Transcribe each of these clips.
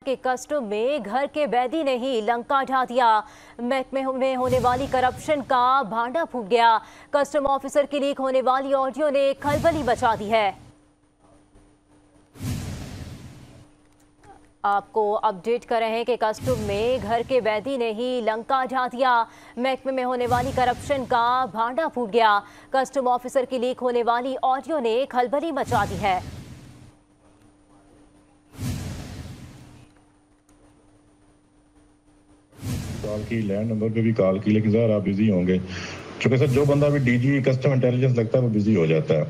कि कस्टम में घर के बैदी ने ही लंका ढा दिया। महकमे में होने वाली करप्शन का भांडा फूट गया। कस्टम ऑफिसर की लीक होने वाली ऑडियो ने खलबली मचा दी है। आपको अपडेट कर रहे हैं कि कस्टम में घर के बैदी ने ही लंका ढा दिया। महकमे में होने वाली करप्शन का भांडा फूट गया। कस्टम ऑफिसर की लीक होने वाली ऑडियो ने खलबली मचा दी है। कॉल की, लैंड नंबर पे भी कॉल की, लेकिन सर आप बिजी होंगे क्योंकि सर जो बंदा भी डीजी कस्टम इंटेलिजेंस लगता है वो बिजी हो जाता है।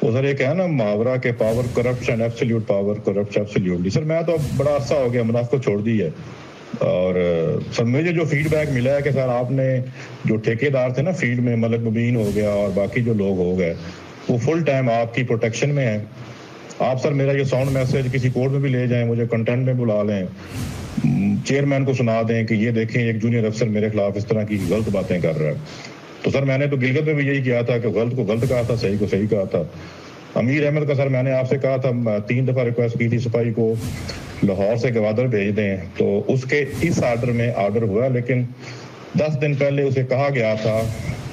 वो सर एक है ना मुहावरा के power corruption absolute power corrupt absolutely. Sir मैं तो बड़ा अरसा हो गया मुनाफ को छोड़ दी है और सर मुझे जो फीडबैक मिला है कि सर आपने जो ठेकेदार थे ना फील्ड में, मलक मुबीन हो गया और बाकी जो लोग हो गए, वो फुल टाइम आपकी प्रोटेक्शन में है। आप सर मेरा ये साउंड मैसेज किसी कोर्ट में भी ले जाएं, मुझे कंटेंट में बुला लें, चेयरमैन को सुना दें कि ये देखें एक जूनियर अफसर मेरे खिलाफ इस तरह की गलत बातें कर रहा है। तो सर मैंने तो गिलगत में भी यही किया था कि गलत को गलत कहा था, सही को सही कहा था। अमीर अहमद का सर मैंने आपसे कहा था, 3 दफा रिक्वेस्ट की थी सिपाही को लाहौर से गवादर भेज दें, तो उसके इस आर्डर में ऑर्डर हुआ, लेकिन 10 दिन पहले उसे कहा गया था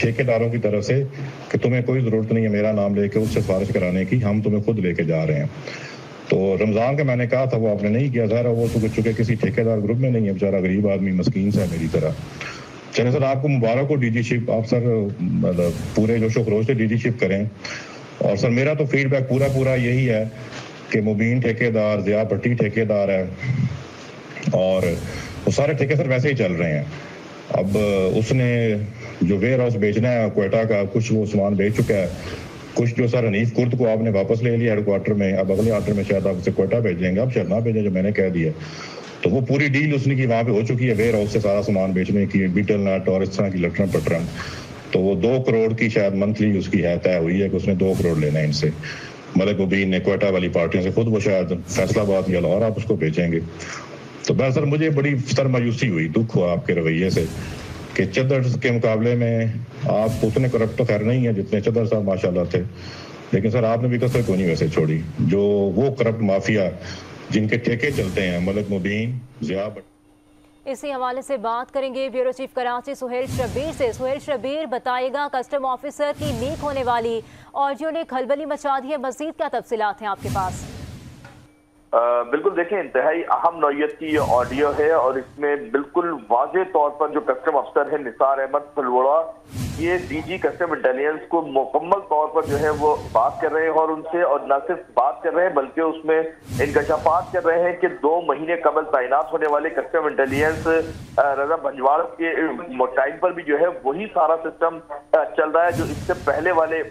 ठेकेदारों की तरफ से कि तुम्हें कोई जरूरत नहीं है मेरा नाम लेके उससे सिफारिश कराने की, हम तुम्हें खुद लेके जा रहे हैं। तो रमजान का मैंने कहा था, वो आपने नहीं किया। सर वो तो चुके किसी ठेकेदार ग्रुप में नहीं है, बेचारा गरीब आदमी मस्कीन सा मेरी तरह। चले सर आपको मुबारक हो डीजीशिप, आप सर मतलब पूरे जोशो खरोश से डीजीशिप करें। और सर मेरा तो फीडबैक पूरा यही है कि मुबीन ठेकेदार, ज़िया भट्टी ठेकेदार है और वो सारे ठेके सर वैसे ही चल रहे हैं। अब उसने जो वेयर हाउस बेचना है क्वेटा का, कुछ वो सामान बेच चुका है, कुछ जो सर हनीफ कुर्द को आपने वापस ले लिया हेडक्वार्टर में, अब अगले ऑर्डर में शायद आप उसे क्वेटा भेजेंगे, आप शायद ना भेजें जो मैंने कह दिया। तो वो पूरी डील उसने की वहाँ पे हो चुकी है वेयर हाउस से सारा सामान बेचने की, बीटल नट और इस तरह की लटरन पटरन। तो वो 2 करोड़ की शायद मंथली उसकी है तय हुई है कि उसने 2 करोड़ लेना है इनसे। मलिक मुबीन ने क्वेटा वाली पार्टियों से खुद वो शायद फैसलाबाद या लाहौर आप उसको बेचेंगे। तो बस सर मुझे बड़ी सर मायूसी हुई, दुख हुआ आपके रवैये से कि चदर के मुकाबले में आप उतने करप्ट तो खैर नहीं है जितने चदर साहब माशाल्लाह थे, लेकिन सर आपने भी कसर क्यों नहीं वैसे छोड़ी जो वो करप्ट माफिया जिनके ठेके चलते हैं, मलिक मुबीन, ज़िया भट्टी। इसी हवाले से बात करेंगे ब्यूरो चीफ कराची सुहेल शब्बीर से। सुहेल शब्बीर बताएगा, कस्टम ऑफिसर की लीक होने वाली ऑडियो ने खलबली मचा दी है, मजीद क्या तफसीलात हैं आपके पास? बिल्कुल देखें, इंतहाई अहम नौयत की ये ऑडियो है और इसमें बिल्कुल वाज़ेह तौर पर जो कस्टम अफसर है निसार अहमद फलवड़ा, ये डीजी कस्टम इंटेलिजेंस को मुकम्मल तौर पर जो है वो बात कर रहे हैं और उनसे, और न सिर्फ बात कर रहे हैं बल्कि उसमें इंकशाफात कर रहे हैं कि 2 महीने कबल तैनात होने वाले कस्टम इंटेलिजेंस रजा भंजवाड़ के टाइम पर भी जो है वही सारा सिस्टम चल रहा है जो इससे पहले वाले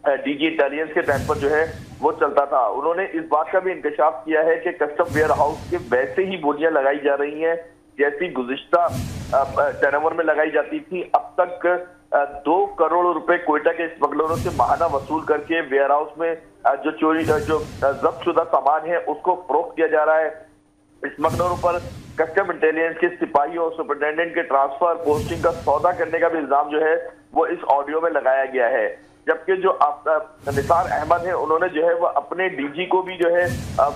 डीजी इंटेलिजेंस के टाइम पर जो है वो चलता था। उन्होंने इस बात का भी इंकशाफ किया है कि कस्टम वेयर हाउस के वैसे ही बोलियां लगाई जा रही हैं जैसी गुज़िश्ता टर्नओवर में लगाई जाती थी। अब तक 2 करोड़ रुपए क्वेटा के स्मगलरों से माहाना वसूल करके वेयर हाउस में जो चोरी जो जब्त शुदा सामान है उसको फरोख्त किया जा रहा है। स्मगलरों पर कस्टम इंटेलिजेंस के सिपाही और सुपरिटेंडेंट के ट्रांसफर पोस्टिंग का सौदा करने का भी इल्जाम जो है वो इस ऑडियो में लगाया गया है। जबकि जो निसार अहमद है उन्होंने जो है वो अपने डीजी को भी जो है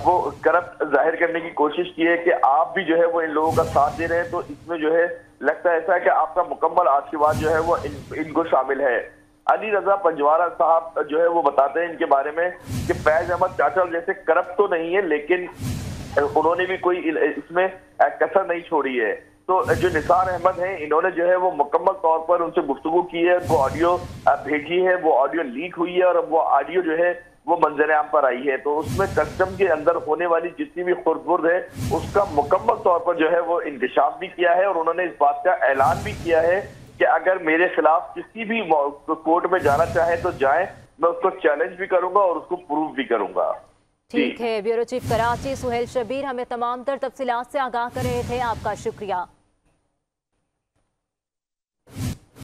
वो करप्ट जाहिर करने की कोशिश की है कि आप भी जो है वो इन लोगों का साथ दे रहे हैं। तो इसमें जो है लगता है ऐसा है कि आपका मुकम्मल आशीर्वाद जो है वो इनको शामिल है। अली रजा पंजवारा साहब जो है वो बताते हैं इनके बारे में कि फैज अहमद चाचा जैसे करप्ट तो नहीं है लेकिन उन्होंने भी कोई इसमें कसर नहीं छोड़ी है। तो जो निसार अहमद हैं इन्होंने जो है वो मुकम्मल तौर पर उनसे गुफ्तगू की है, वो ऑडियो भेजी है, वो ऑडियो लीक हुई है और वो ऑडियो जो है वो मंजर आम पर आई है। तो उसमें कस्टम के अंदर होने वाली जितनी भी खुर्द है उसका मुकम्मल तौर पर जो है वो इंकशाफ भी किया है और उन्होंने इस बात का ऐलान भी किया है कि अगर मेरे खिलाफ किसी भी कोर्ट में जाना चाहे तो जाए, मैं उसको चैलेंज भी करूंगा और उसको प्रूव भी करूंगा। ठीक है, ब्यूरो चीफ कराची सुहेल शब्बीर हमें तमाम तर तफसीलात से आगाह कर रहे थे, आपका शुक्रिया।